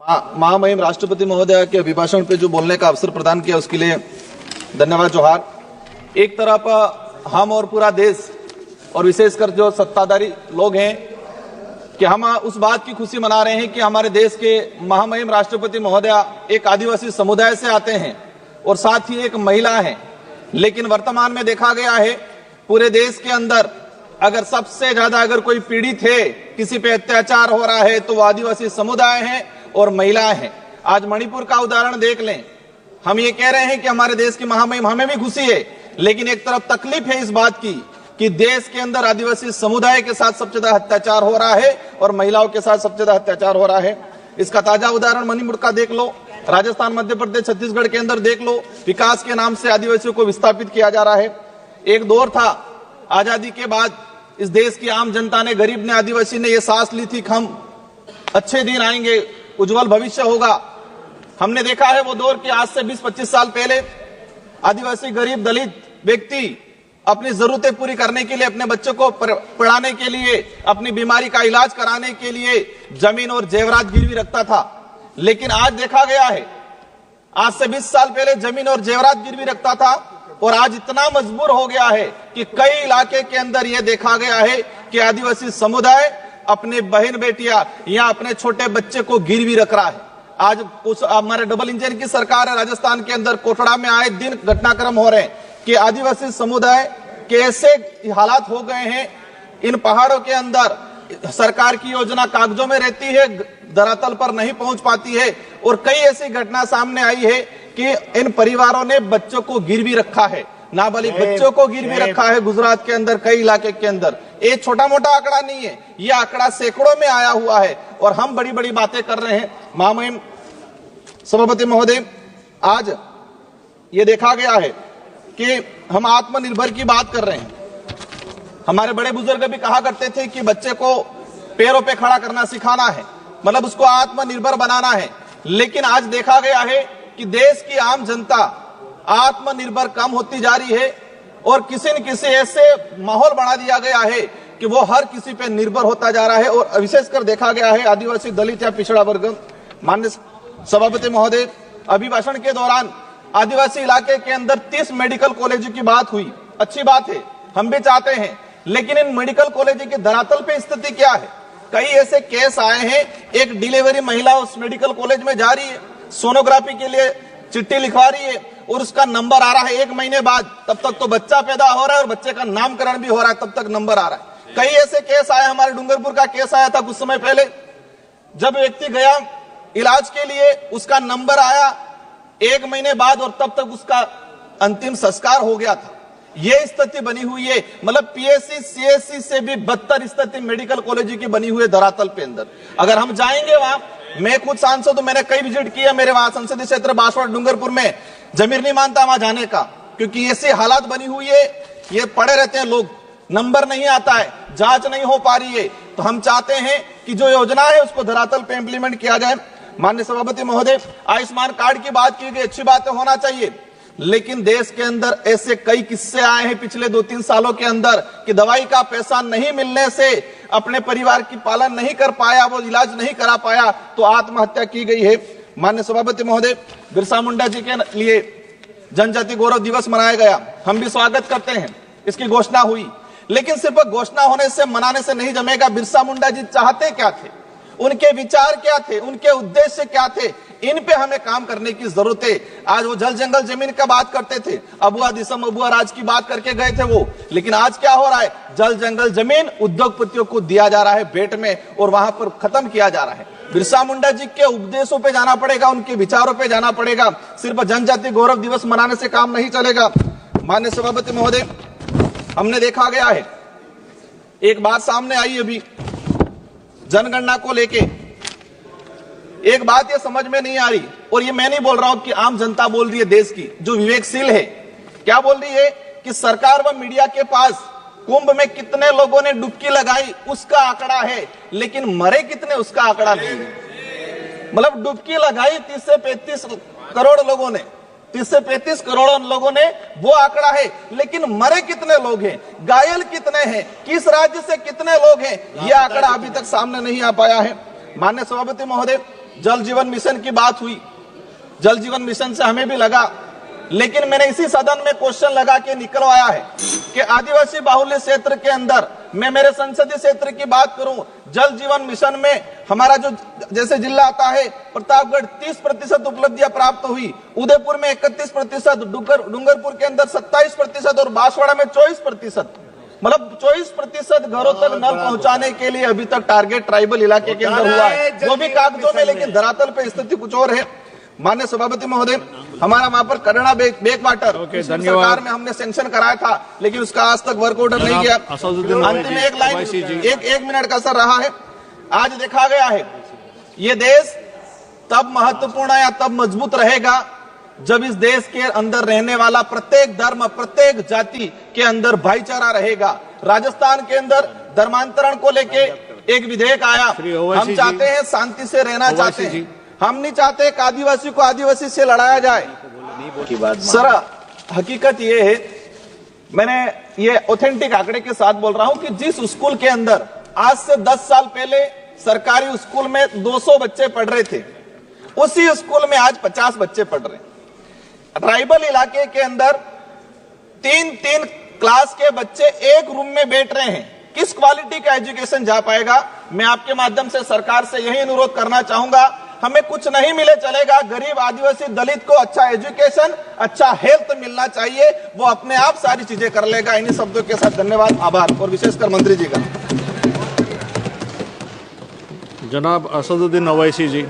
महामहिम राष्ट्रपति महोदय के अभिभाषण पे जो बोलने का अवसर प्रदान किया उसके लिए धन्यवाद जोहार। एक तरफ हम और पूरा देश और विशेषकर जो सत्ताधारी लोग हैं कि हम उस बात की खुशी मना रहे हैं कि हमारे देश के महामहिम राष्ट्रपति महोदय एक आदिवासी समुदाय से आते हैं और साथ ही एक महिला हैं। लेकिन वर्तमान में देखा गया है पूरे देश के अंदर अगर सबसे ज्यादा अगर कोई पीड़ित है, किसी पे अत्याचार हो रहा है तो वो आदिवासी समुदाय है और महिलाएं हैं। आज मणिपुर का उदाहरण देख लें। हम ये कह रहे हैं कि हमारे देश की महामहिम, हमें भी खुशी है, लेकिन एक तरफ तकलीफ है इस बात की कि देश के अंदर आदिवासी समुदाय के साथ सबसे ज्यादा अत्याचार हो रहा है और महिलाओं के साथ सबसे ज्यादा अत्याचार हो रहा है। इसका ताजा उदाहरण मणिपुर का देख लो, राजस्थान, मध्य प्रदेश, छत्तीसगढ़ के अंदर देख लो। विकास के नाम से आदिवासियों को विस्थापित किया जा रहा है। एक दौर था आजादी के बाद इस देश की आम जनता ने, गरीब ने, आदिवासी ने ये सांस ली थी कि हम अच्छे दिन आएंगे, उज्जवल भविष्य होगा। हमने देखा है वो दौर कि आज से 20-25 साल पहले आदिवासी, गरीब, दलित व्यक्ति अपनी जरूरतें पूरी करने के लिए, अपने बच्चों को पढ़ाने के लिए, अपनी बीमारी का इलाज कराने के लिए जमीन और जेवरात गिरवी रखता था। लेकिन आज देखा गया है, आज से 20 साल पहले जमीन और जेवरात गिरवी रखता था और आज इतना मजबूर हो गया है कि कई इलाके के अंदर यह देखा गया है कि आदिवासी समुदाय अपने बहन बेटियां या अपने छोटे बच्चे को गिरवी रख रहा है। आज कुछ हमारे डबल इंजन की सरकार है, राजस्थान के अंदर कोटड़ा में आए दिन घटनाक्रम हो रहे हैं कि आदिवासी समुदाय के ऐसे हालात हो गए हैं, इन पहाड़ों के अंदर सरकार की योजना कागजों में रहती है, धरातल पर नहीं पहुंच पाती है। और कई ऐसी घटना सामने आई है कि इन परिवारों ने बच्चों को गिरवी रखा है, नाबालिग बच्चों को गिरवी रखा है गुजरात के अंदर, कई इलाके के अंदर। ये छोटा मोटा आंकड़ा नहीं है, ये आंकड़ा सैकड़ों में आया हुआ है और हम बड़ी बड़ी बातें कर रहे हैं। महामहिम सभापति महोदय, आज ये देखा गया है कि हम आत्मनिर्भर की बात कर रहे हैं। हमारे बड़े बुजुर्ग भी कहा करते थे कि बच्चे को पैरों पे खड़ा करना सिखाना है, मतलब उसको आत्मनिर्भर बनाना है। लेकिन आज देखा गया है कि देश की आम जनता आत्मनिर्भर कम होती जा रही है और किसी न किसी ऐसे माहौल बना दिया गया है कि वो हर किसी पे निर्भर होता जा रहा है। और विशेषकर देखा गया है आदिवासी, दलित या पिछड़ा वर्ग। माननीय सभापति महोदय, अभिभाषण के दौरान आदिवासी इलाके के अंदर 30 मेडिकल कॉलेज की बात हुई। अच्छी बात है, हम भी चाहते हैं, लेकिन इन मेडिकल कॉलेज की धरातल पे स्थिति क्या है? कई ऐसे केस आए हैं, एक डिलीवरी महिला उस मेडिकल कॉलेज में जा रही है, सोनोग्राफी के लिए चिट्ठी लिखवा रही है और उसका नंबर आ रहा है 1 महीने बाद, तब तक तो बच्चा पैदा हो रहा है और बच्चे का नामकरण भी हो रहा है, तब तक नंबर आ रहा है। कई ऐसे केस आए, हमारे डूंगरपुर का केस आया था कुछ समय पहले, जब व्यक्ति गया इलाज के लिए, उसका नंबर आया 1 महीने बाद और तब तक उसका अंतिम संस्कार हो गया था। ये स्थिति बनी हुई है, मतलब पीएससी सीएससी से भी बदतर स्थिति मेडिकल कॉलेज की बनी हुई है धरातल पे अंदर। अगर हम जाएंगे वहां, मैं खुद सांसद, मैंने कई विजिट किया, मेरे वहां संसदीय क्षेत्र बांसवाड़ा डूंगरपुर में, जमीर नहीं मानता वहां जाने का, क्योंकि ऐसी हालात बनी हुई है। ये पड़े रहते हैं लोग, नंबर नहीं आता है, जांच नहीं हो पा रही है। तो हम चाहते हैं कि जो योजना है उसको धरातल पे इंप्लीमेंट किया जाए। माननीय सभापति महोदय, आयुष्मान कार्ड की बात की गई, अच्छी बात होना चाहिए, लेकिन देश के अंदर ऐसे कई किस्से आए हैं पिछले 2-3 सालों के अंदर कि दवाई का पैसा नहीं मिलने से अपने परिवार की पालन नहीं कर पाया, वो इलाज नहीं करा पाया, तो आत्महत्या की गई है। माननीय सभापति महोदय, बिरसा मुंडा जी के लिए जनजाति गौरव दिवस मनाया गया, हम भी स्वागत करते हैं, इसकी घोषणा हुई, लेकिन सिर्फ घोषणा होने से, मनाने से नहीं जमेगा। बिरसा मुंडा जी चाहते क्या थे, उनके विचार क्या थे, उनके उद्देश्य क्या थे, इन पे हमें काम करने की जरूरत है। आज वो जल जंगल जमीन का बात करते थे, अबुआ दिसम अबुआ राज की बात करके गए थे वो, लेकिन आज क्या हो रहा है? जल जंगल जमीन उद्योगपतियों को दिया जा रहा है भेंट में और वहां पर खत्म किया जा रहा है। बिरसा मुंडा जी के उपदेशों पे जाना पड़ेगा, उनके विचारों पे जाना पड़ेगा, सिर्फ जनजाति गौरव दिवस मनाने से काम नहीं चलेगा। माननीय सभापति महोदय, हमने देखा गया है, एक बात सामने आई अभी जनगणना को लेके, एक बात ये समझ में नहीं आ रही, और ये मैं नहीं बोल रहा हूं कि आम जनता बोल रही है, देश की जो विवेकशील है, क्या बोल रही है कि सरकार व मीडिया के पास कुंभ में कितने लोगों ने डुबकी लगाई उसका आंकड़ा है, लेकिन मरे कितने उसका आंकड़ा नहीं है। मतलब डुबकी लगाई 30 से 35 करोड़ लोगों ने, 30 से 35 करोड़ लोगों ने, वो आंकड़ा है, लेकिन मरे कितने लोग हैं, घायल कितने हैं, किस राज्य से कितने लोग हैं, ये आंकड़ा अभी तक सामने नहीं आ पाया है। माननीय सभापति महोदय, जल जीवन मिशन की बात हुई, जल जीवन मिशन से हमें भी लगा, लेकिन मैंने इसी सदन में क्वेश्चन लगा के निकलवाया है कि आदिवासी बाहुल्य क्षेत्र के अंदर, मैं मेरे संसदीय क्षेत्र की बात करूं, जल जीवन मिशन में हमारा जो जैसे जिला आता है प्रतापगढ़ 30% उपलब्धियां प्राप्त हुई, उदयपुर में 31%, डूंगरपुर के अंदर 27% और बांसवाड़ा में 24%, मतलब 24% घरों तक नल पहुंचाने के लिए अभी तक टारगेट ट्राइबल इलाके के अंदर हुआ है, वो भी कागजों में, लेकिन धरातल पे स्थिति कुछ और है। माननीय सभापति महोदय, हमारा वहां पर करुणा बैक वाटर सरकार में हमने सैंक्शन कराया था, लेकिन उसका आज तक वर्क ऑर्डर नहीं किया। अंतिम एक लाइन, एक मिनट का सर रहा है। आज देखा गया है ये देश तब महत्वपूर्ण या तब मजबूत रहेगा जब इस देश के अंदर रहने वाला प्रत्येक धर्म, प्रत्येक जाति के अंदर भाईचारा रहेगा। राजस्थान के अंदर धर्मांतरण को लेके एक विधेयक आया, हम चाहते हैं शांति से रहना चाहते हैं, हम नहीं चाहते कि आदिवासी को आदिवासी से लड़ाया जाए। सर हकीकत ये है, मैंने ये ऑथेंटिक आंकड़े के साथ बोल रहा हूं कि जिस स्कूल के अंदर आज से 10 साल पहले सरकारी स्कूल में 200 बच्चे पढ़ रहे थे, उसी स्कूल में आज 50 बच्चे पढ़ रहे हैं। ट्राइबल इलाके के अंदर 3-3 क्लास के बच्चे एक रूम में बैठ रहे हैं, किस क्वालिटी का एजुकेशन जा पाएगा? मैं आपके माध्यम से सरकार से यही अनुरोध करना चाहूंगा, हमें कुछ नहीं मिले चलेगा, गरीब आदिवासी दलित को अच्छा एजुकेशन, अच्छा हेल्थ मिलना चाहिए, वो अपने आप सारी चीजें कर लेगा। इन्हीं शब्दों के साथ धन्यवाद, आभार, और विशेषकर मंत्री जी का। जनाब असदुद्दीन ओवैसी जी।